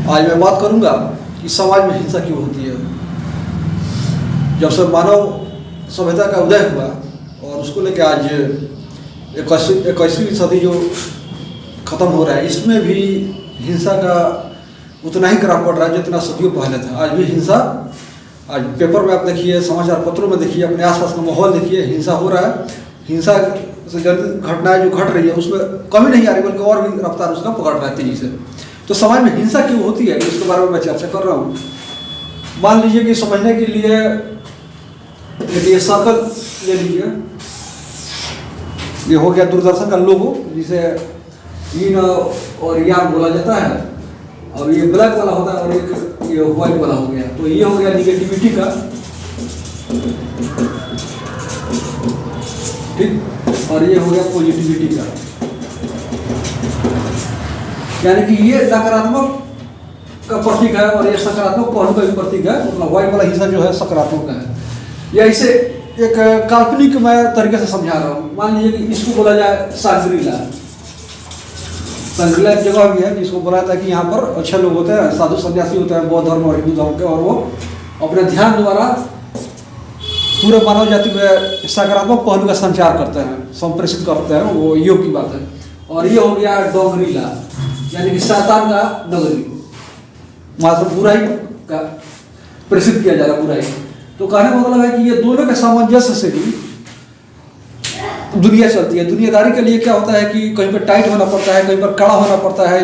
आज मैं बात करूंगा कि समाज में हिंसा क्यों होती है। जब से मानव सभ्यता का उदय हुआ और उसको लेकर आज 21वीं सदी जो ख़त्म हो रहा है, इसमें भी हिंसा का उतना ही ग्राफ पड़ रहा है जितना सदियों पहले था। आज भी हिंसा, आज पेपर में आप देखिए, समाचार पत्रों में देखिए, अपने आसपास का माहौल देखिए, हिंसा हो रहा है। हिंसा से जनित घटनाएं जो घट रही है उसमें कमी नहीं आ रही, बल्कि और भी रफ्तार उसका पकड़ रहा है तेजी से। तो समाज में हिंसा क्यों होती है इसके बारे में मैं चर्चा कर रहा हूँ। मान लीजिए कि समझने के लिए ये सर्कल ले लीजिए, ये हो गया दूरदर्शन का लोगो, जिसे इन और यार बोला जाता है, और ये ब्लैक वाला होता है और एक ये व्हाइट वाला हो गया। तो ये हो गया निगेटिविटी का, ठीक, और ये हो गया पॉजिटिविटी का। यानी कि ये नकारात्मक का प्रतीक है और ये सकारात्मक पहलू का भी प्रतीक है। मतलब व्हाइट वाला हिस्सा जो है सकारात्मक का है। या इसे एक काल्पनिक मैं तरीके से समझा रहा हूँ। मान लीजिए कि इसको बोला जाए सांग्रीला। सांग्रीला एक जगह भी है जिसको बोला जाता है कि यहाँ पर अच्छे लोग होते हैं, साधु सन्यासी होते हैं, बौद्ध धर्म और हिंदू धर्म के, और वो अपने ध्यान द्वारा पूरे मानव जाति में सकारात्मक पहलू का संचार करते हैं, संप्रेषित करते हैं। वो योग की बात है। और ये हो गया डोंगरीला, यानी कि शैतान का नगरी, वहाँ से बुराई का प्रेषित किया जा रहा है, बुराई। तो कहने का मतलब है कि ये दोनों के सामंजस्य से भी दुनिया चलती है। दुनियादारी के लिए क्या होता है कि कहीं पर टाइट होना पड़ता है, कहीं पर कड़ा होना पड़ता है।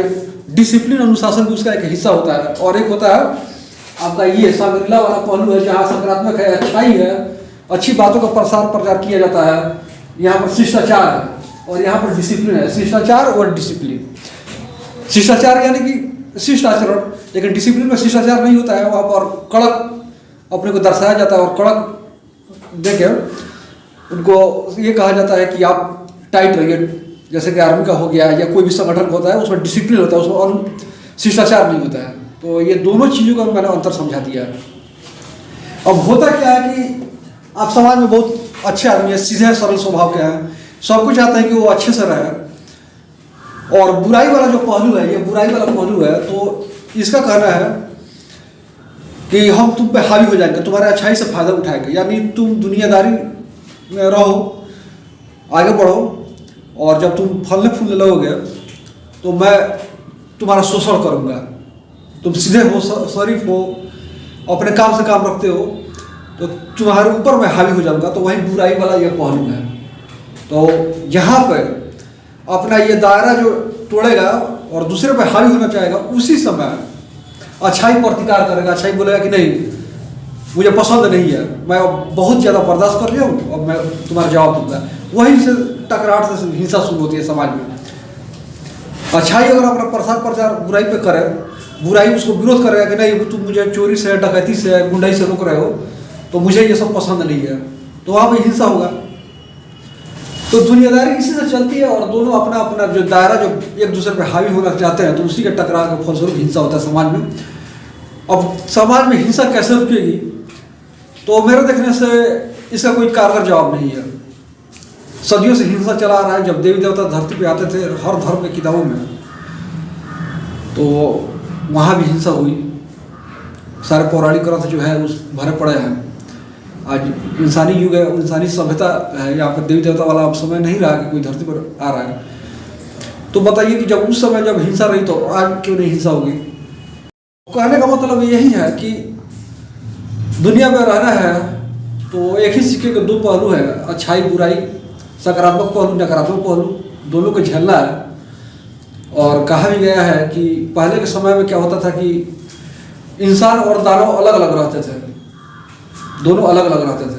डिसिप्लिन, अनुशासन भी उसका एक हिस्सा होता है। और एक होता है आपका ये सांग्रीला वाला पहलू है, जहाँ सकारात्मक है, अच्छाई है, अच्छी बातों का प्रचार किया जाता है। यहाँ पर शिष्टाचार है और यहाँ पर डिसिप्लिन है। शिष्टाचार और डिसिप्लिन, शिष्टाचार यानी कि शिष्ट आचरण, लेकिन डिसिप्लिन में शिष्टाचार नहीं होता है। वहाँ पर कड़क अपने को दर्शाया जाता है और कड़क देके उनको ये कहा जाता है कि आप टाइट रहिए। जैसे कि आर्मी का हो गया या कोई भी संगठन होता है, उसमें डिसिप्लिन होता है, उसमें शिष्टाचार नहीं होता है। तो ये दोनों चीज़ों का मैंने अंतर समझा दिया है। अब होता क्या है कि आप समाज में बहुत अच्छे आदमी है, सीधे सरल स्वभाव के हैं, सब कुछ चाहते हैं कि वो अच्छे से रहे। और बुराई वाला जो पहलू है, ये बुराई वाला पहलू है, तो इसका कहना है कि हम तुम पे हावी हो जाएंगे, तुम्हारे अच्छाई से फायदा उठाएंगे। यानी तुम दुनियादारी में रहो, आगे बढ़ो, और जब तुम फलने फूलने लगोगे तो मैं तुम्हारा शोषण करूँगा। तुम सीधे हो, शरीफ हो, अपने काम से काम रखते हो, तो तुम्हारे ऊपर मैं हावी हो जाऊँगा। तो वही बुराई वाला ये पहलू है। तो यहाँ पे अपना ये दायरा जो तोड़ेगा और दूसरे पे हावी होना चाहेगा, उसी समय अच्छाई प्रतिकार करेगा। अच्छाई बोलेगा कि नहीं, मुझे पसंद नहीं है, मैं बहुत ज़्यादा बर्दाश्त कर लिया हूँ और मैं तुम्हारा जवाब दूंगा। वहीं से टकराहट से हिंसा शुरू होती है समाज में। अच्छाई अगर अपना प्रचार बुराई पे करे, बुराई उसको विरोध करेगा कि नहीं, तुम मुझे चोरी से, डकैती से, गुंडाई से रोक रहे हो, तो मुझे ये सब पसंद नहीं है, तो वहाँ पर हिंसा होगा। तो दुनियादारी इसी से चलती है और दोनों अपना अपना जो दायरा जो एक दूसरे पर हावी होना चाहते हैं, तो उसी के टकराव के फलस्वरूप हिंसा होता है समाज में। अब समाज में हिंसा कैसे रुकेगी, तो मेरे देखने से इसका कोई कारगर जवाब नहीं है। सदियों से हिंसा चला आ रहा है। जब देवी देवता धरती पे आते थे, हर धर्म की किताबों में, तो वहाँ भी हिंसा हुई। सारे पौराणिक ग्रंथ जो है उस भरे पड़े हैं। आज इंसानी युग है, इंसानी सभ्यता है, यहाँ पर देवी देवता वाला अब समय नहीं रहा कि कोई धरती पर आ रहा है। तो बताइए कि जब उस समय जब हिंसा रही, तो आज क्यों नहीं हिंसा होगी। कहने का मतलब यही है कि दुनिया में रहना है तो एक ही सिक्के के दो पहलू है, अच्छाई बुराई, सकारात्मक पहलू नकारात्मक पहलू, दोनों को झेलना है। और कहा भी गया है कि पहले के समय में क्या होता था कि इंसान और दानव अलग अलग रहते थे, दोनों अलग अलग रहते थे।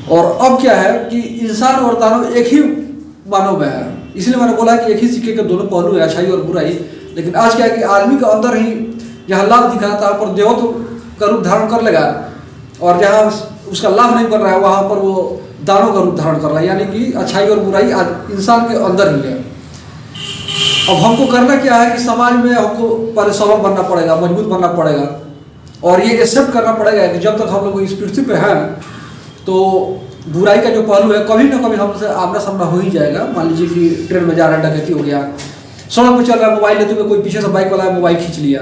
और अब क्या है कि इंसान और दानव एक ही मानव में है। इसलिए मैंने बोला कि एक ही सिक्के के दोनों पहलू है, अच्छाई और बुराई। लेकिन आज क्या है कि आदमी के अंदर ही जहाँ लाभ दिखाता है पर देवत्व का रूप धारण कर लेगा, और जहाँ उसका लाभ नहीं बन रहा है वहाँ पर वो दानव का रूप धारण कर रहा है। यानी कि अच्छाई और बुराई इंसान के अंदर ही है। अब हमको करना क्या है कि समाज में हमको पहले सबल बनना पड़ेगा, मजबूत बनना पड़ेगा, और ये एक्सेप्ट करना पड़ेगा कि जब तक हम लोग इस पृथ्वी पे हैं तो बुराई का जो पहलू है कभी ना कभी हमसे आमना सामना हो ही जाएगा। मान लीजिए कि ट्रेन में जा रहा है, डकैती हो गया, सड़क पे चल रहा है मोबाइल लेते हुए, कोई पीछे से बाइक वाला है मोबाइल खींच लिया।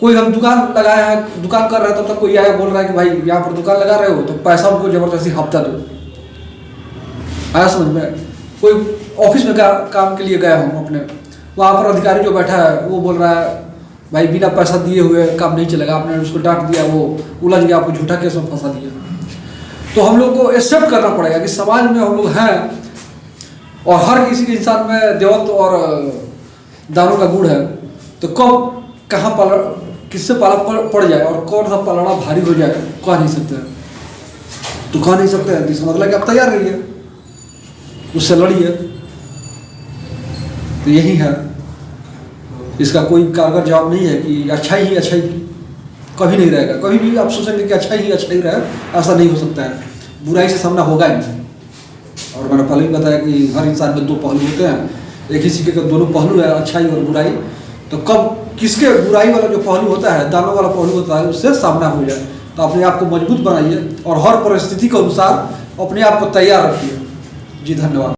कोई हम दुकान लगाए हैं, दुकान कर रहे हैं, तब तक कोई आया बोल रहा है कि भाई यहाँ पर दुकान लगा रहे हो तो पैसा उनको जबरदस्ती हफ्ता दो। आया समझ में? कोई ऑफिस में काम के लिए गया हूँ अपने, वहाँ पर अधिकारी जो बैठा है वो बोल रहा है भाई बिना पैसा दिए हुए काम नहीं चलेगा, आपने उसको डांट दिया, वो उलझ गया, आपको झूठा केस में फंसा दिया। तो हम लोग को एक्सेप्ट करना पड़ेगा कि समाज में हम लोग हैं और हर किसी के इंसान में देवत्व और दानों का गुण है। तो कब कहाँ किससे पाला पड़ जाए और कौन सा पलड़ा भारी हो जाए कह नहीं सकते। तो कह नहीं सकते हैं, इसका मतलब कि आप तैयार रहिए, उससे लड़िए। तो यही है, इसका कोई कारगर जवाब नहीं है कि अच्छाई ही अच्छाई कभी नहीं रहेगा। कभी भी आप सोचेंगे कि अच्छाई ही अच्छाई रहे, ऐसा नहीं हो सकता है। बुराई से सामना होगा ही नहीं। और मैंने पहले भी बताया कि हर इंसान में दो पहलू होते हैं, एक ही सिक्के के दोनों पहलू है, अच्छाई और बुराई। तो कब किसके बुराई वाला जो पहलू होता है, दानों वाला पहलू होता है, उससे सामना हो जाए तो अपने आप को मजबूत बनाइए और हर परिस्थिति के अनुसार अपने आप को तैयार रखिए। जी धन्यवाद।